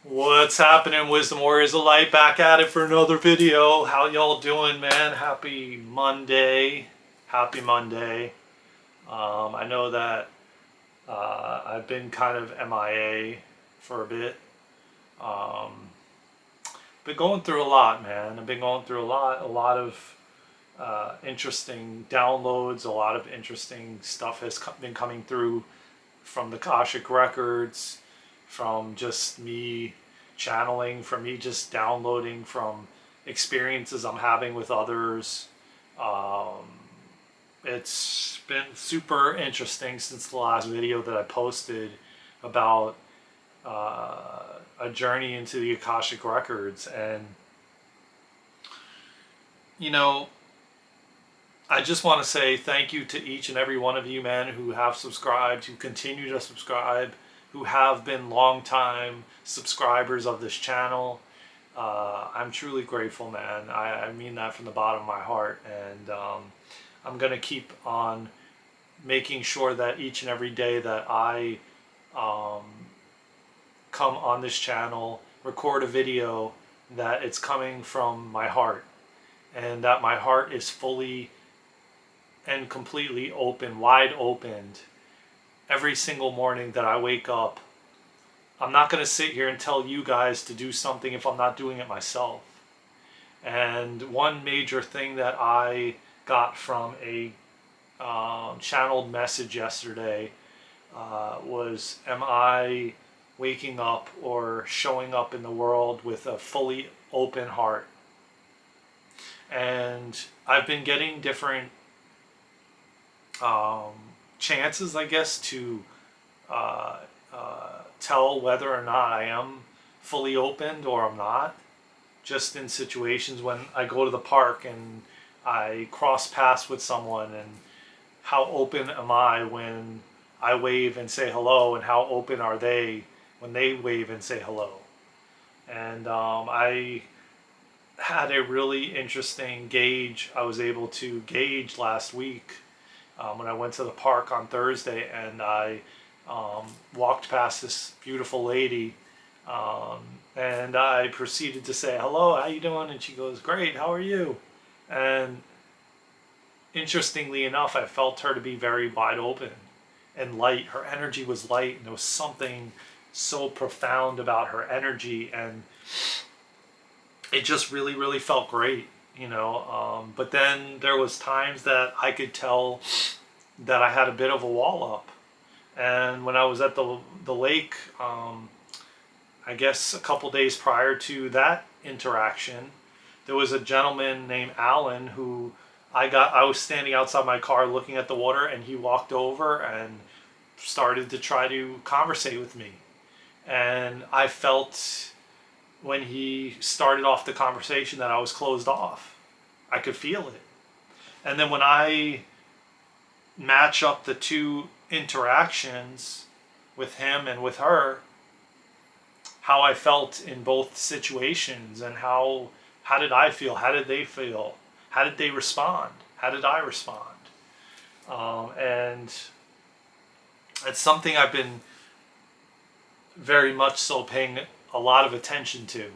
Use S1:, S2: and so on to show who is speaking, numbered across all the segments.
S1: What's happening, Wisdom Warriors of Light? Back at it for another video. How y'all doing, man? Happy Monday. Happy Monday. I know that I've been kind of MIA for a bit. Um, been going through a lot, man. I've been going through a lot of interesting downloads. A lot of interesting stuff has been coming through from the Akashic Records, from just me channeling, from me just downloading from experiences I'm having with others. Um, it's been super interesting since the last video that I posted about a journey into the Akashic Records. And, you know, I just want to say thank you to each and every one of you, man, who have subscribed, who continue to subscribe, who have been long-time subscribers of this channel. I'm truly grateful, man. I mean that from the bottom of my heart. And I'm going to keep on making sure that each and every day that I um, come on this channel, record a video, that it's coming from my heart. And that my heart is fully and completely open, wide opened, every single morning that I wake up. I'm not going to sit here and tell you guys to do something if I'm not doing it myself. And one major thing that I got from a channeled message yesterday was, am I waking up or showing up in the world with a fully open heart? And I've been getting different chances, I guess, to tell whether or not I am fully opened or I'm not. Just in situations when I go to the park and I cross paths with someone, and how open am I when I wave and say hello, and how open are they when they wave and say hello? And I had a really interesting gauge I was able to gauge last week when I went to the park on Thursday, and I walked past this beautiful lady, and I proceeded to say, hello, how you doing? And she goes, great, how are you? And interestingly enough, I felt her to be very wide open and light. Her energy was light, and there was something so profound about her energy, and it just really, really felt great, you know. But then there was times that I could tell that I had a bit of a wall up. And when I was at the lake, I guess a couple days prior to that interaction, there was a gentleman named Alan who I was standing outside my car looking at the water, and he walked over and started to try to conversate with me. And I felt when he started off the conversation that I was closed off. I could feel it. And then when I match up the two interactions with him and with her, how I felt in both situations, and how did I feel, how did they feel, how did they respond, how did I respond? And it's something I've been very much so paying a lot of attention to,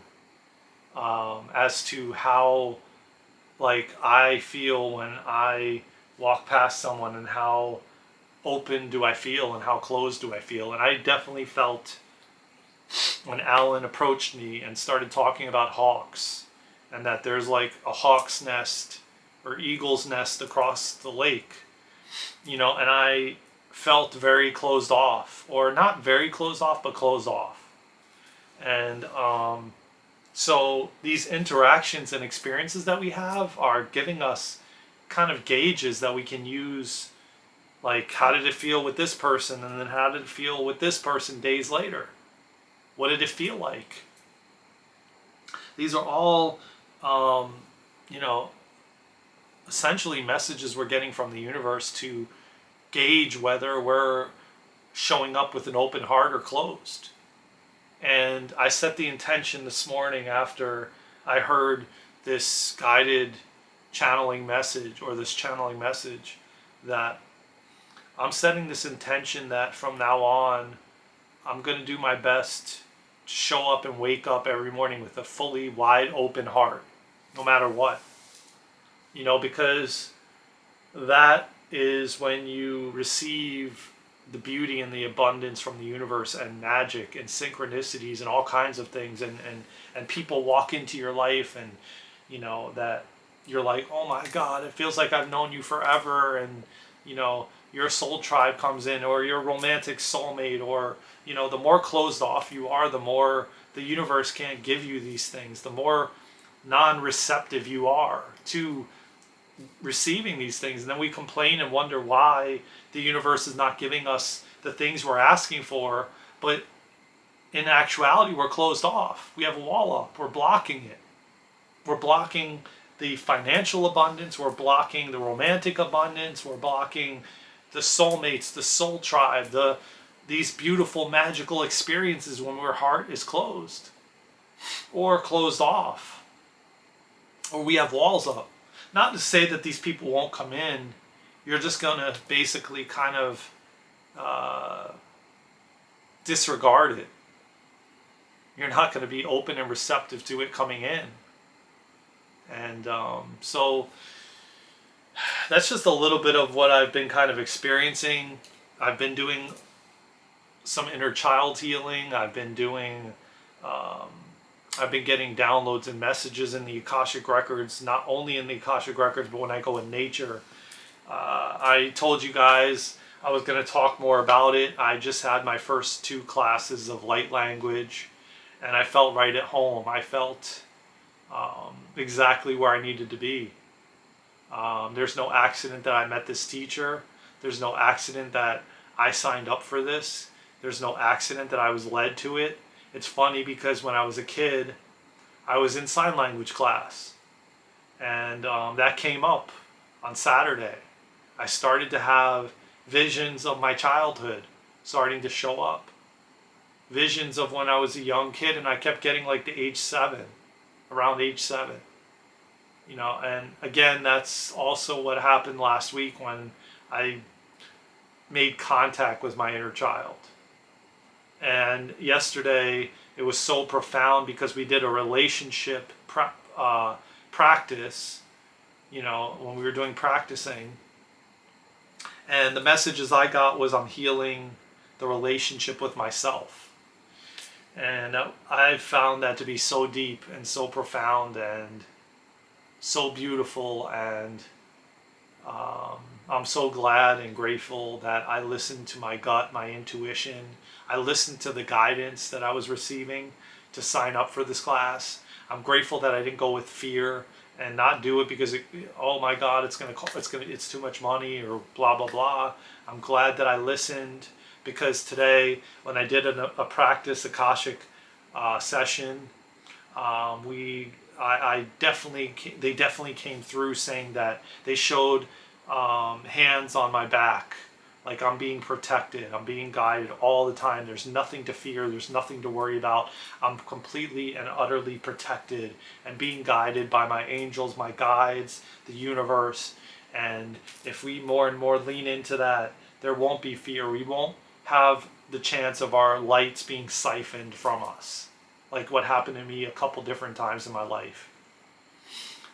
S1: as to how, like, I feel when I walk past someone, and how open do I feel and how closed do I feel. And I definitely felt when Alan approached me and started talking about hawks, and that there's like a hawk's nest or eagle's nest across the lake, you know, and I felt very closed off, or not very closed off, but closed off. And so these interactions and experiences that we have are giving us kind of gauges that we can use, like, how did it feel with this person, and then how did it feel with this person days later? What did it feel like? These are all, you know, essentially messages we're getting from the universe to gauge whether we're showing up with an open heart or closed. And I set the intention this morning after I heard this guided channeling message, or this channeling message, that I'm setting this intention that from now on, I'm going to do my best show up and wake up every morning with a fully wide open heart, no matter what. Because that is when you receive the beauty and the abundance from the universe and magic and synchronicities and all kinds of things, and people walk into your life, and that you're like, oh my God, it feels like I've known you forever. And your soul tribe comes in, or your romantic soulmate, or the more closed off you are, the more the universe can't give you these things, the more non-receptive you are to receiving these things. And then we complain and wonder why the universe is not giving us the things we're asking for. But in actuality, we're closed off. We have a wall up. We're blocking it. We're blocking the financial abundance. We're blocking the romantic abundance. We're blocking the soulmates, the soul tribe, these beautiful magical experiences when our heart is closed or closed off, or we have walls up. Not to say that these people won't come in. You're just going to basically kind of disregard it. You're not going to be open and receptive to it coming in. And so that's just a little bit of what I've been kind of experiencing. I've been doing some inner child healing. I've been getting downloads and messages in the Akashic Records, not only in the Akashic Records, but when I go in nature. I told you guys I was going to talk more about it. I just had my first 2 classes of light language, and I felt right at home. I felt exactly where I needed to be. There's no accident that I met this teacher. There's no accident that I signed up for this. There's no accident that I was led to it. It's funny because when I was a kid, I was in sign language class, and that came up on Saturday. I started to have visions of my childhood starting to show up. Visions of when I was a young kid, and I kept getting like the age 7, around age 7. And again, that's also what happened last week when I made contact with my inner child. And yesterday, it was so profound because we did a relationship practice, when we were doing practicing. And the messages I got was I'm healing the relationship with myself. And I found that to be so deep and so profound and so beautiful. And I'm so glad and grateful that I listened to my gut, my intuition. I listened to the guidance that I was receiving to sign up for this class. I'm grateful that I didn't go with fear and not do it because oh my God, it's too much money or blah blah blah. I'm glad that I listened, because today when I did a practice Akashic session, they definitely came through saying that they showed hands on my back, like I'm being protected, I'm being guided all the time. There's nothing to fear, there's nothing to worry about. I'm completely and utterly protected and being guided by my angels, my guides, the universe. And if we more and more lean into that, there won't be fear. We won't have the chance of our lights being siphoned from us, like what happened to me a couple different times in my life.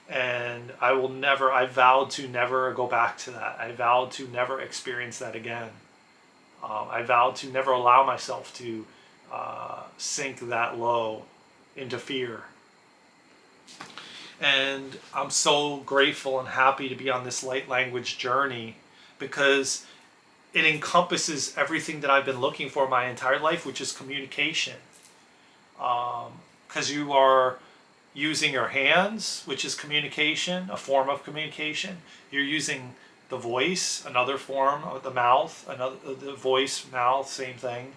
S1: And I vowed to never go back to that. I vowed to never experience that again. I vowed to never allow myself to sink that low into fear. And I'm so grateful and happy to be on this light language journey, because it encompasses everything that I've been looking for my entire life, which is communication. Because you are using your hands, which is communication, a form of communication. You're using the voice, another form of the mouth, the voice, mouth, same thing,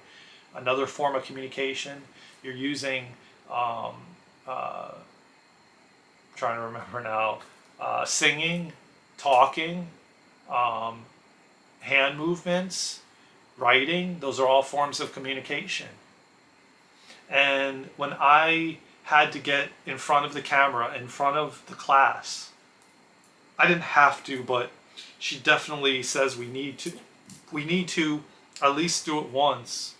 S1: another form of communication. You're using, trying to remember now, singing, talking, hand movements, writing. Those are all forms of communication. And when I had to get in front of the camera, in front of the class, I didn't have to, but she definitely says we need to at least do it once.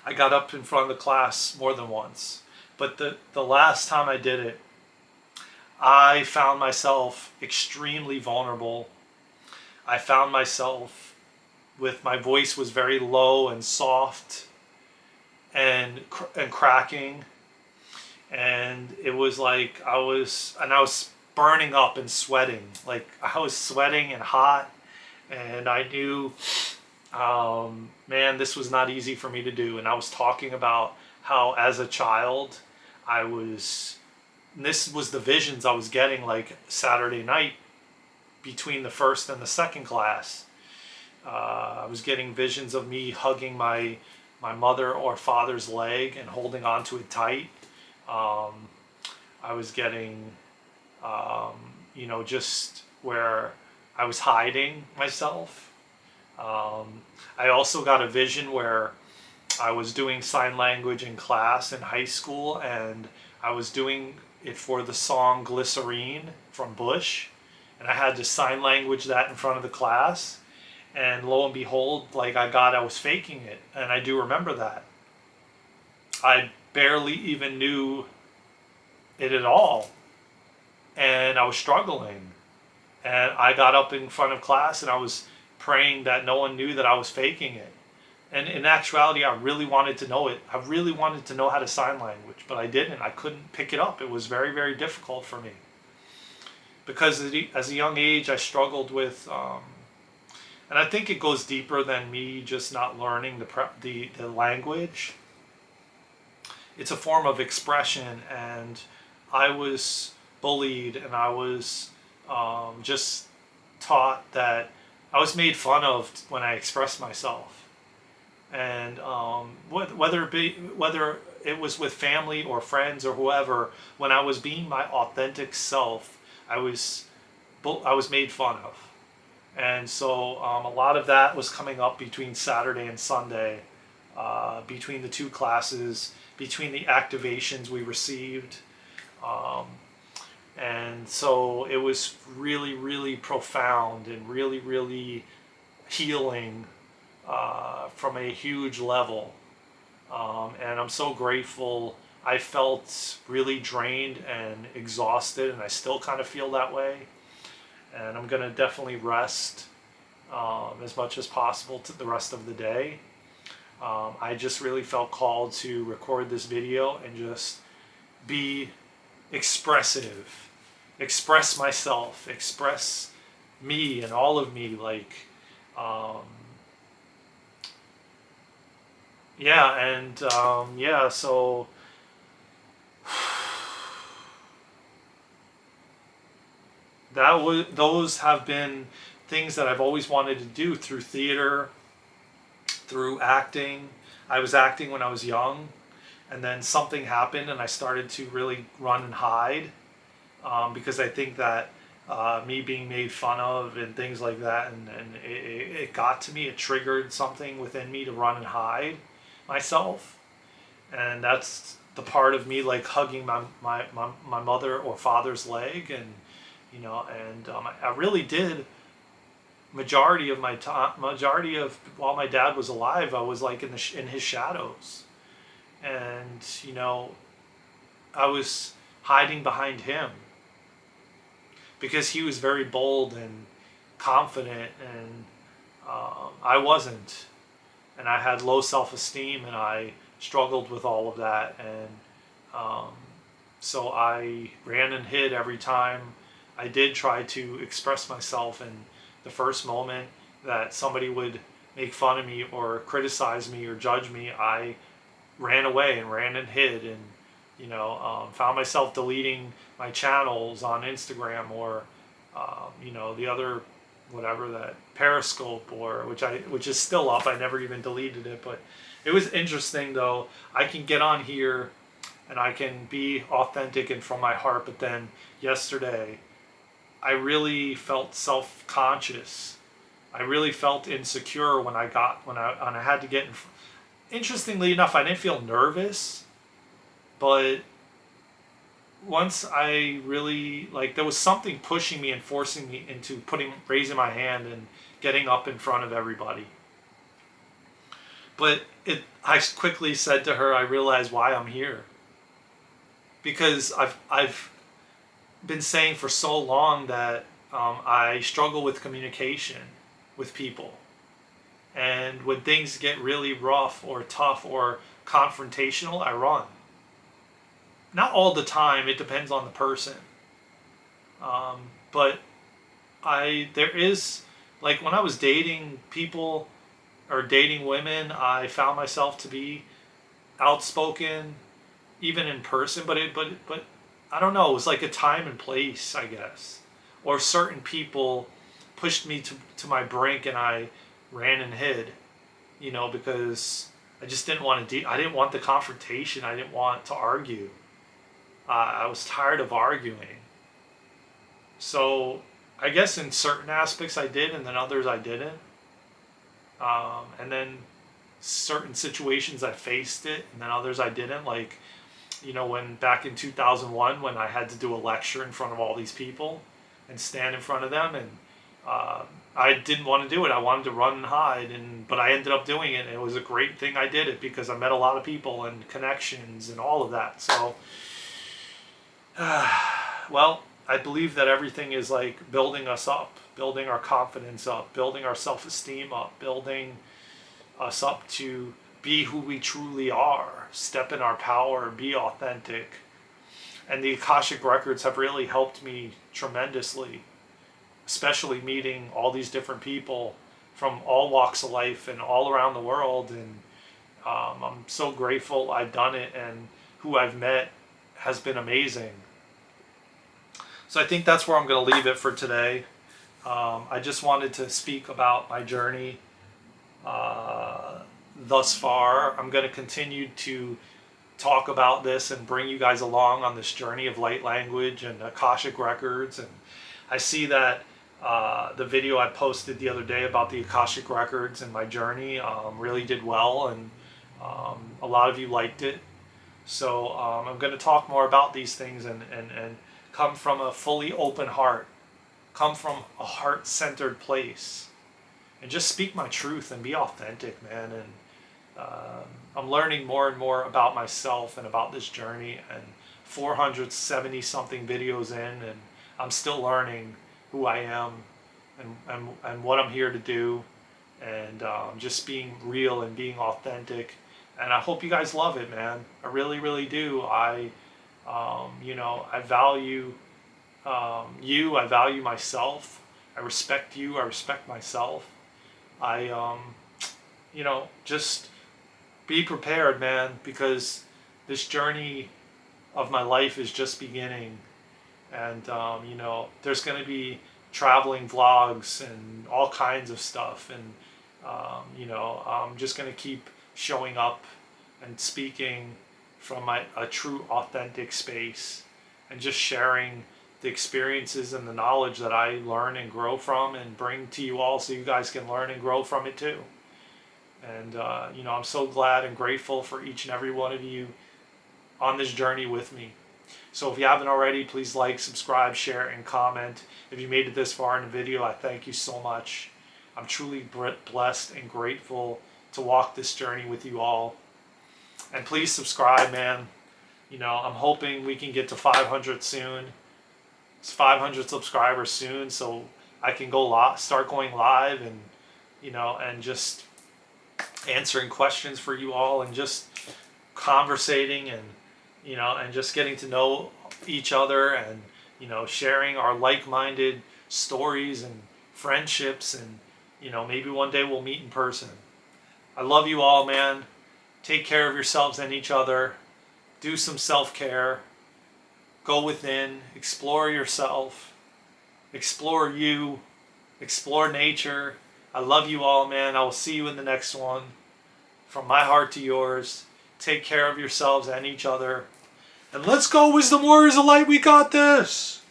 S1: I got up in front of the class more than once. But the last time I did it, I found myself extremely vulnerable. I found myself with my voice was very low and soft and cracking, and it was like I was burning up and sweating. Like I was sweating and hot, and I knew, man, this was not easy for me to do. And I was talking about how as a child, I was. And this was the visions I was getting like Saturday night between the first and the second class. I was getting visions of me hugging my mother or father's leg and holding onto it tight. Um, I was getting, just where I was hiding myself. I also got a vision where I was doing sign language in class in high school, and I was doing it for the song Glycerine from Bush, and I had to sign language that in front of the class. And lo and behold, like I was faking it, and I do remember that. I barely even knew it at all, and I was struggling. And I got up in front of class, and I was praying that no one knew that I was faking it. And in actuality, I really wanted to know it. I really wanted to know how to sign language, but I didn't. I couldn't pick it up. It was very, very difficult for me. Because as a young age, I struggled with, and I think it goes deeper than me just not learning the language. It's a form of expression, and I was bullied, and I was just taught that I was made fun of when I expressed myself. And whether it was with family or friends or whoever, when I was being my authentic self, I was I was made fun of. And so a lot of that was coming up between Saturday and Sunday, between the two classes, between the activations we received. Um, and so it was really, really profound and really, really healing from a huge level. And I'm so grateful. I felt really drained and exhausted, and I still kind of feel that way. And I'm going to definitely rest as much as possible to the rest of the day. I just really felt called to record this video and just be expressive, express myself, express me and all of me. Um, so those have been things that I've always wanted to do through theater, through acting. I was acting when I was young, and then something happened, and I started to really run and hide, because I think that me being made fun of and things like that, and it got to me. It triggered something within me to run and hide myself, and that's the part of me like hugging my mother or father's leg, and I really did majority of my time, majority of while my dad was alive, I was like in his shadows, and I was hiding behind him because he was very bold and confident, and I wasn't, and I had low self-esteem, and I struggled with all of that, and so I ran and hid every time I did try to express myself. And the first moment that somebody would make fun of me or criticize me or judge me, I ran away and ran and hid, and found myself deleting my channels on Instagram, or the other whatever, that Periscope, or which is still up. I never even deleted it, but it was interesting though. I can get on here and I can be authentic and from my heart, but then yesterday I really felt self-conscious. I really felt insecure when I had to get in. Interestingly enough, I didn't feel nervous, but once I really, like, there was something pushing me and forcing me into raising my hand and getting up in front of everybody. But I quickly said to her, I realized why I'm here. Because I've been saying for so long that I struggle with communication with people. And when things get really rough or tough or confrontational, I run. Not all the time, it depends on the person. But there is, like when I was dating people or dating women, I found myself to be outspoken, even in person. But I don't know. It was like a time and place, I guess, or certain people pushed me to my brink, and I ran and hid. Because I just didn't want to. I didn't want the confrontation. I didn't want to argue. I was tired of arguing. So I guess in certain aspects I did, and then others I didn't. And then certain situations I faced it, and then others I didn't. Like, when back in 2001, when I had to do a lecture in front of all these people and stand in front of them, and I didn't want to do it. I wanted to run and hide, but I ended up doing it. And it was a great thing I did it because I met a lot of people and connections and all of that. So, well, I believe that everything is like building us up, building our confidence up, building our self-esteem up, building us up to be who we truly are, step in our power, be authentic. And the Akashic Records have really helped me tremendously, especially meeting all these different people from all walks of life and all around the world. And I'm so grateful I've done it, and who I've met has been amazing. So I think that's where I'm going to leave it for today. I just wanted to speak about my journey thus far. I'm going to continue to talk about this and bring you guys along on this journey of light language and Akashic Records. And I see that the video I posted the other day about the Akashic Records and my journey really did well, and a lot of you liked it. So I'm going to talk more about these things and come from a fully open heart, come from a heart-centered place, and just speak my truth and be authentic, man. And I'm learning more and more about myself and about this journey, and 470 something videos in, and I'm still learning who I am and what I'm here to do, and just being real and being authentic. And I hope you guys love it, man. I really, really do. I value you. I value myself. I respect you. I respect myself. I, just be prepared, man, because this journey of my life is just beginning. And, there's going to be traveling vlogs and all kinds of stuff. And, I'm just going to keep showing up and speaking from a true authentic space, and just sharing the experiences and the knowledge that I learn and grow from and bring to you all, so you guys can learn and grow from it too. And I'm so glad and grateful for each and every one of you on this journey with me. So if you haven't already, please like, subscribe, share, and comment. If you made it this far in the video, I thank you so much. I'm truly blessed and grateful to walk this journey with you all. And please subscribe, man. I'm hoping we can get to 500 soon. It's 500 subscribers soon, so I can start going live, and and just answering questions for you all, and just conversating, and and just getting to know each other, and sharing our like-minded stories and friendships, and maybe one day we'll meet in person. I love you all, man. Take care of yourselves and each other. Do some self-care. Go within. Explore yourself. Explore you. Explore nature. I love you all, man. I will see you in the next one. From my heart to yours. Take care of yourselves and each other. And let's go, Wisdom Warriors of Light. We got this.